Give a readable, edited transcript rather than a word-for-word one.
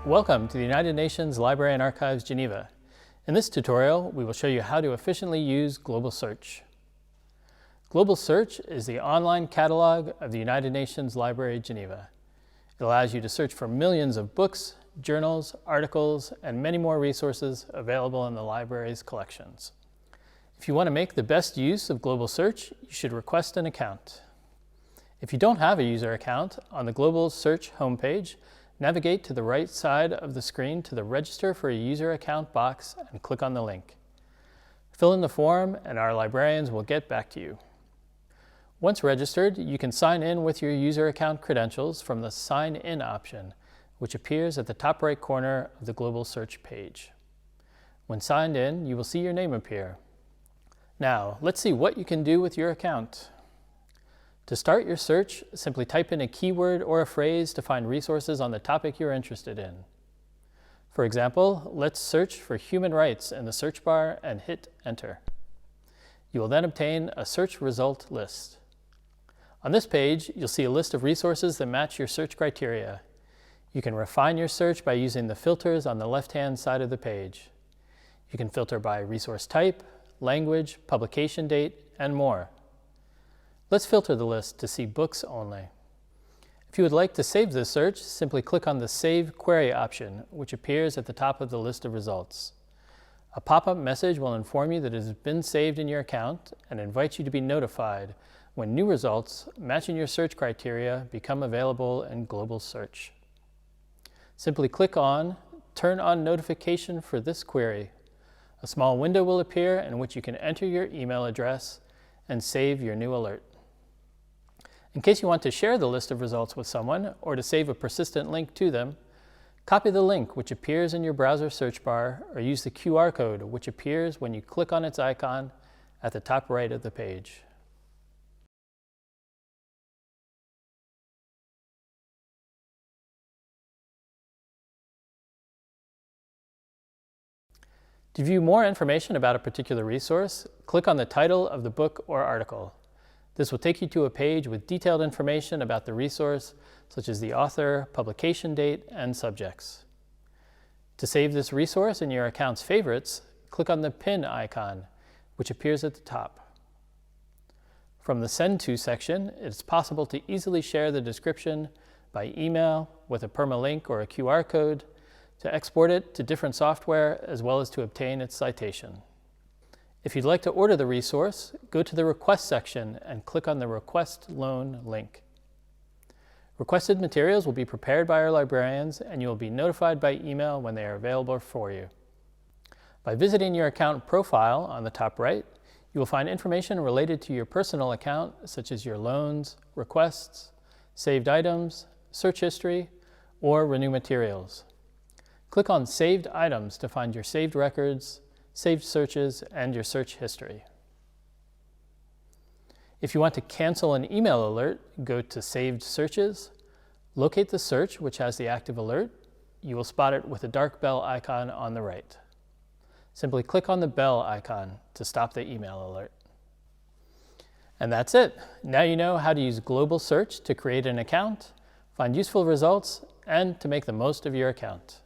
Welcome to the United Nations Library and Archives, Geneva. In this tutorial, we will show you how to efficiently use Global Search. Global Search is the online catalog of the United Nations Library, Geneva. It allows you to search for millions of books, journals, articles, and many more resources available in the library's collections. If you want to make the best use of Global Search, you should request an account. If you don't have a user account, on the Global Search homepage, navigate to the right side of the screen to the Register for a User Account box and click on the link. Fill in the form and our librarians will get back to you. Once registered, you can sign in with your user account credentials from the Sign In option, which appears at the top right corner of the Global Search page. When signed in, you will see your name appear. Now, let's see what you can do with your account. To start your search, simply type in a keyword or a phrase to find resources on the topic you're interested in. For example, let's search for human rights in the search bar and hit Enter. You will then obtain a search result list. On this page, you'll see a list of resources that match your search criteria. You can refine your search by using the filters on the left-hand side of the page. You can filter by resource type, language, publication date, and more. Let's filter the list to see books only. If you would like to save this search, simply click on the Save Query option, which appears at the top of the list of results. A pop-up message will inform you that it has been saved in your account and invites you to be notified when new results matching your search criteria become available in Global Search. Simply click on Turn on Notification for this query. A small window will appear in which you can enter your email address and save your new alert. In case you want to share the list of results with someone or to save a persistent link to them, copy the link which appears in your browser search bar or use the QR code which appears when you click on its icon at the top right of the page. To view more information about a particular resource, click on the title of the book or article. This will take you to a page with detailed information about the resource, such as the author, publication date, and subjects. To save this resource in your account's favorites, click on the pin icon, which appears at the top. From the Send To section, it's possible to easily share the description by email with a permalink or a QR code, to export it to different software, as well as to obtain its citation. If you'd like to order the resource, go to the Request section and click on the Request Loan link. Requested materials will be prepared by our librarians and you will be notified by email when they are available for you. By visiting your account profile on the top right, you will find information related to your personal account, such as your loans, requests, saved items, search history, or renew materials. Click on Saved Items to find your saved records, saved searches, and your search history. If you want to cancel an email alert, go to Saved Searches, locate the search which has the active alert. You will spot it with a dark bell icon on the right. Simply click on the bell icon to stop the email alert. And that's it. Now you know how to use Global Search to create an account, find useful results, and to make the most of your account.